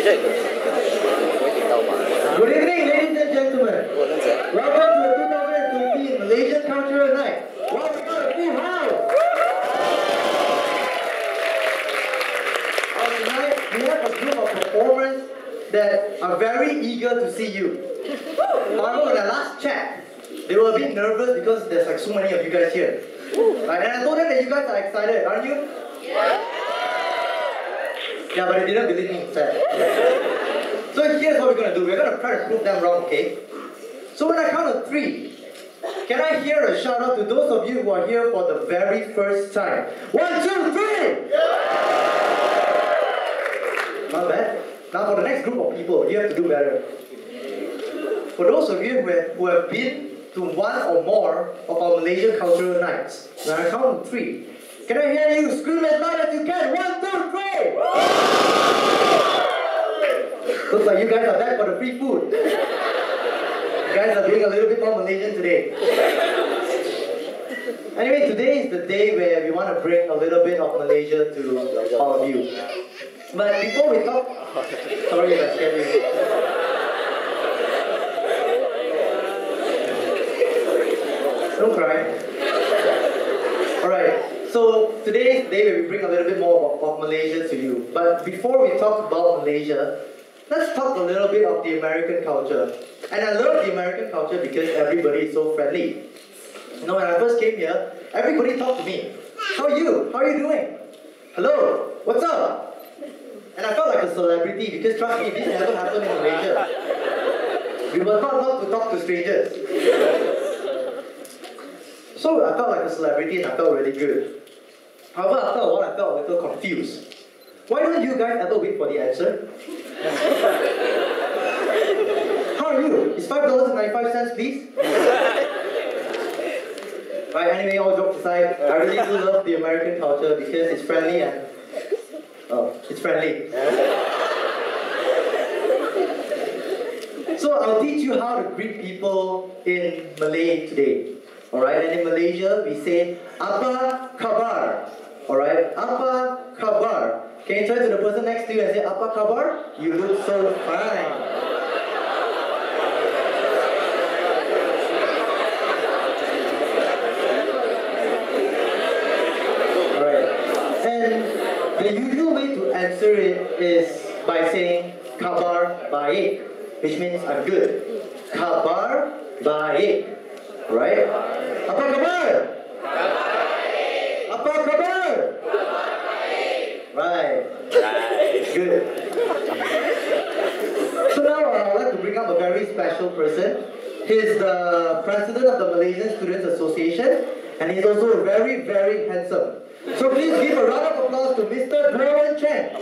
Good evening, ladies and gentlemen. Welcome to the 2013 Malaysian Cultural Night. Welcome to the full house. Tonight, we have a group of performers that are very eager to see you. However, when I last checked, they were a bit nervous because there's like so many of you guys here. Right? And I told them that you guys are excited, aren't you? Yeah, but they didn't believe me, sad. So here's what we're going to do. We're going to try to prove them wrong, okay? So when I count to 3, can I hear a shout out to those of you who are here for the very first time? 1, 2, 3! Not bad. Now for the next group of people, you have to do better. For those of you who have been to one or more of our Malaysian cultural nights, when I count to 3, can I hear you scream as loud as you can? 1, 2, 3! Looks like you guys are back for the free food. You guys are being a little bit more Malaysian today. Anyway, today is the day where we want to bring a little bit of Malaysia to all of you. But before we talk... Sorry if I scared you. Don't cry. Alright, so today is the day where we bring a little bit more of Malaysia to you. But before we talk about Malaysia, let's talk a little bit of the American culture. And I love the American culture because everybody is so friendly. You know, when I first came here, everybody talked to me. How are you? How are you doing? Hello? What's up? And I felt like a celebrity because trust me, this never happened in Malaysia. We were not allowed to talk to strangers. So I felt like a celebrity and I felt really good. However, after a while I felt a little confused. Why don't you guys ever wait for the answer? How are you? Is $5.95 please? Right, anyway, all jokes aside, I really do love the American culture because it's friendly and... Oh, it's friendly. So I'll teach you how to greet people in Malay today. Alright, and in Malaysia we say apa khabar. Alright, apa khabar. Can you turn to the person next to you and say apa khabar? You look so fine. Alright, and the usual way to answer it is by saying khabar baik, which means I'm good. Khabar baik. Right? Apa khabar? Apa khabar? Right. Good. So now I'd like to bring up a very special person. He's the president of the Malaysian Students Association and he's also very, very handsome. So please give a round of applause to Mr. Rowan Chen.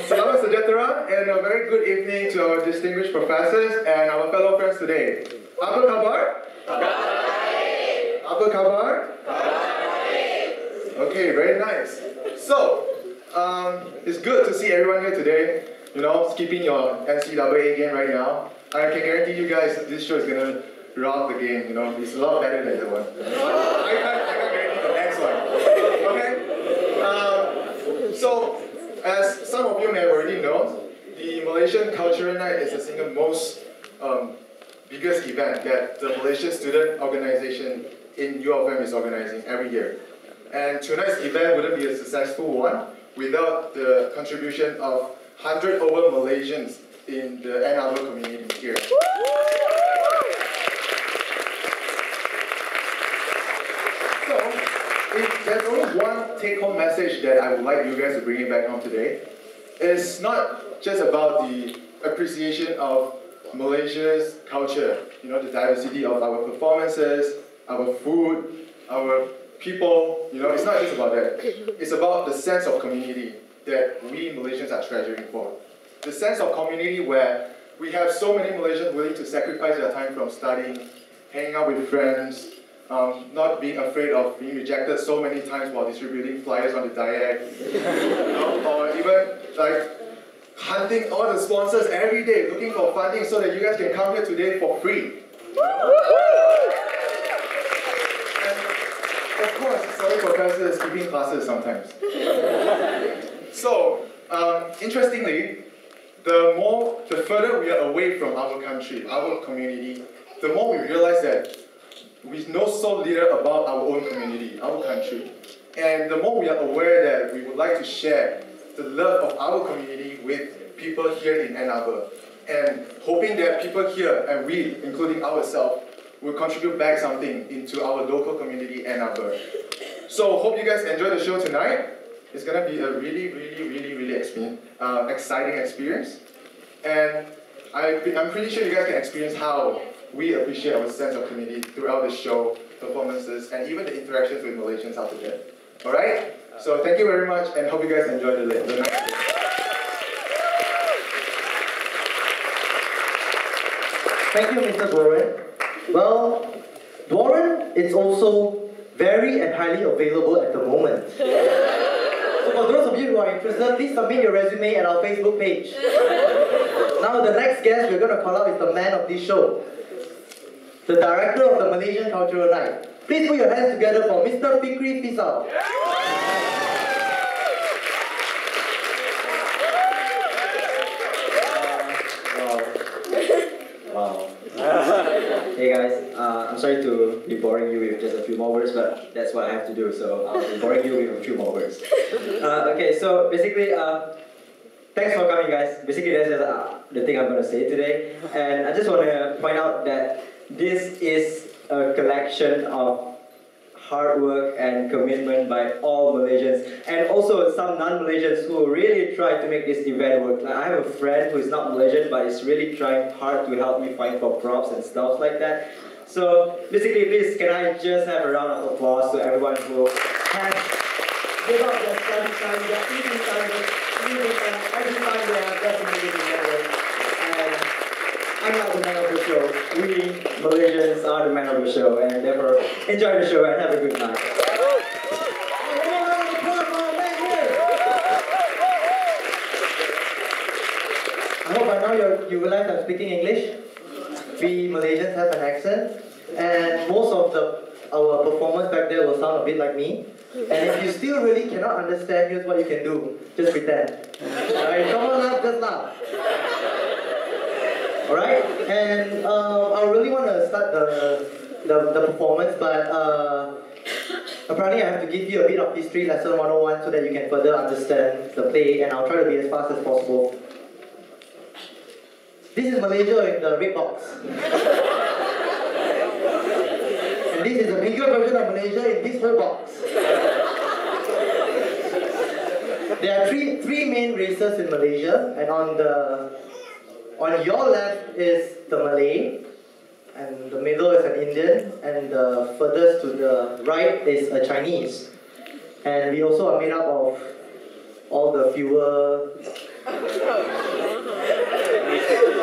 Selamat sejahtera and a very good evening to our distinguished professors and our fellow friends today. Apa khabar? Apa khabar? Okay, very nice. So, it's good to see everyone here today. You know, skipping your NCAA game right now. I can guarantee you guys this show is gonna rock the game. You know, it's a lot better than the one. I can't guarantee the next one. Okay. So. As some of you may have already known, the Malaysian Cultural Night is the single most biggest event that the Malaysian Student Organization in UFM is organizing every year. And tonight's event wouldn't be a successful one without the contribution of 100 over Malaysians in the Ann Arbor community here. There's only one take-home message that I would like you guys to bring it back home today. It's not just about the appreciation of Malaysia's culture, you know, the diversity of our performances, our food, our people, you know, it's not just about that. It's about the sense of community that we Malaysians are treasuring for. The sense of community where we have so many Malaysians willing to sacrifice their time from studying, hanging out with friends, not being afraid of being rejected so many times while distributing flyers on the diet, or even like hunting all the sponsors every day, looking for funding so that you guys can come here today for free. And of course, sorry professors giving classes sometimes. So, interestingly, the further we are away from our country, our community, the more we realize that we know so little about our own community, our country. And the more we are aware that we would like to share the love of our community with people here in Ann Arbor. And hoping that people here, and we, including ourselves, will contribute back something into our local community, Ann Arbor. So hope you guys enjoy the show tonight. It's going to be a really exciting experience. And I'm pretty sure you guys can experience how we appreciate our sense of community throughout the show, performances, and even the interactions with Malaysians out there. Alright? So thank you very much, and hope you guys enjoy the night. Thank you, Mr. Doran. Well, Doran is also very and highly available at the moment. So for those of you who are interested, please submit your resume at our Facebook page. Now the next guest we're going to call out is the man of this show, the director of the Malaysian Cultural Night. Please put your hands together for Mr. Fikri Fisal. Wow. Hey guys, I'm sorry to be boring you with just a few more words, but that's what I have to do, so I'll be boring you with a few more words. Okay, so basically, thanks for coming guys. Basically that's just, the thing I'm going to say today. And I just want to point out that this is a collection of hard work and commitment by all Malaysians, and also some non-Malaysians who really try to make this event work. Like, I have a friend who is not Malaysian but is really trying hard to help me find for props and stuff like that. So basically, please, can I just have a round of applause to everyone who has given up their study time, their eating time, their sleeping time, every time they have definitely together. And I'm not the man of the show. We Malaysians are the man of the show, and therefore enjoy the show and have a good night. I hope by now you realize I'm speaking English. We Malaysians have an accent, and most of our performers back there will sound a bit like me. And if you still really cannot understand, here's what you can do. Just pretend. Alright, come on, laugh, just laugh. Alright, and I really want to start the performance, but apparently I have to give you a bit of history lesson 101 so that you can further understand the play, and I'll try to be as fast as possible. This is Malaysia in the red box. And this is a bigger version of Malaysia in this whole box. There are three main races in Malaysia, and on your left is the Malay, and the middle is an Indian, and the furthest to the right is a Chinese. And we also are made up of all the fewer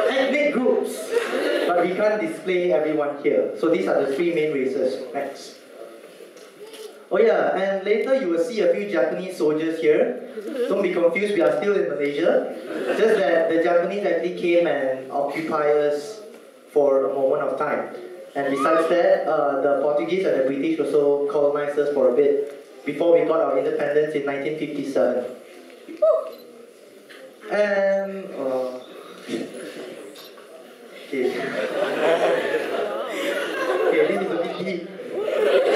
ethnic groups, but we can't display everyone here. So these are the three main races. Next. Oh yeah, and later you will see a few Japanese soldiers here. Don't be confused, we are still in Malaysia. Just that the Japanese actually came and occupied us for a moment of time. And besides that, the Portuguese and the British also colonized us for a bit before we got our independence in 1957. And okay, this is a bit deep.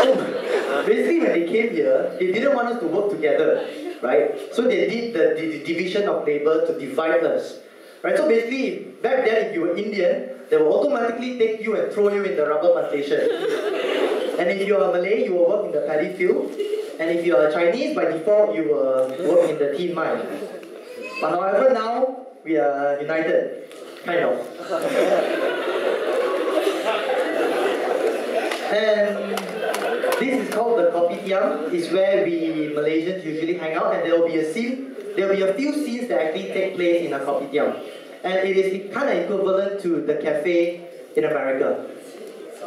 So basically, when they came here, they didn't want us to work together, right? So they did the division of labor to divide us, right? So basically, back then, if you were Indian, they will automatically take you and throw you in the rubber plantation. And if you are Malay, you will work in the paddy field. And if you are Chinese, by default, you will work in the tin mine. But however, now we are united, kind of. And this is called the Kopitiam. It's where we Malaysians usually hang out, and there will be a few scenes that actually take place in a Kopitiam. And it is kind of equivalent to the cafe in America.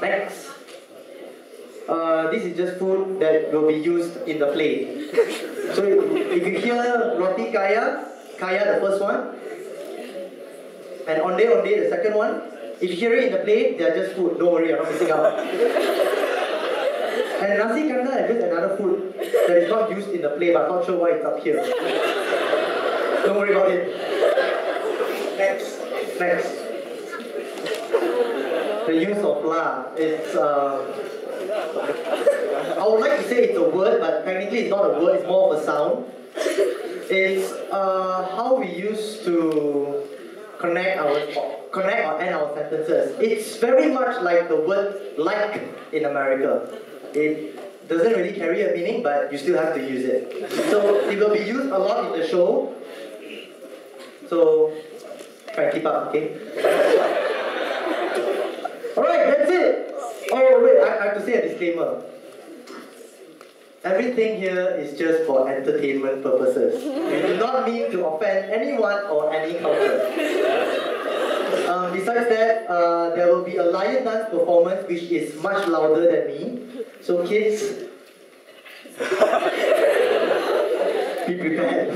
Next. This is just food that will be used in the play. So if you hear roti kaya, the first one, And onde, the second one, if you hear it in the play, they are just food. Don't worry, you're not missing out. And nasi kandar is just another food that is not used in the play, but I'm not sure why it's up here. Don't worry about it. Next. The use of la. It's I would like to say it's a word, but technically it's not a word, it's more of a sound. It's how we used to connect or end our sentences. It's very much like the word like in America. It doesn't really carry a meaning, but you still have to use it. So it will be used a lot in the show. So try and keep up, okay? Alright, that's it! Oh wait, I have to say a disclaimer. Everything here is just for entertainment purposes. We do not mean to offend anyone or any culture. Besides that, there will be a lion dance performance which is much louder than me. So kids, be prepared.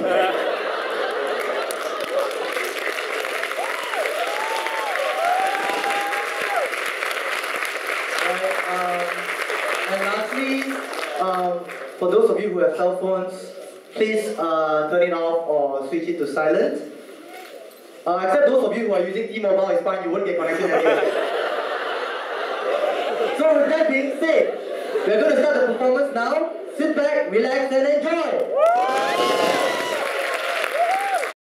And lastly, for those of you who have cell phones, please turn it off or switch it to silent. Except those of you who are using T-Mobile, it's fine, you won't get connected anyway. So with that being said, we're going to start the performance now. Sit back, relax and enjoy!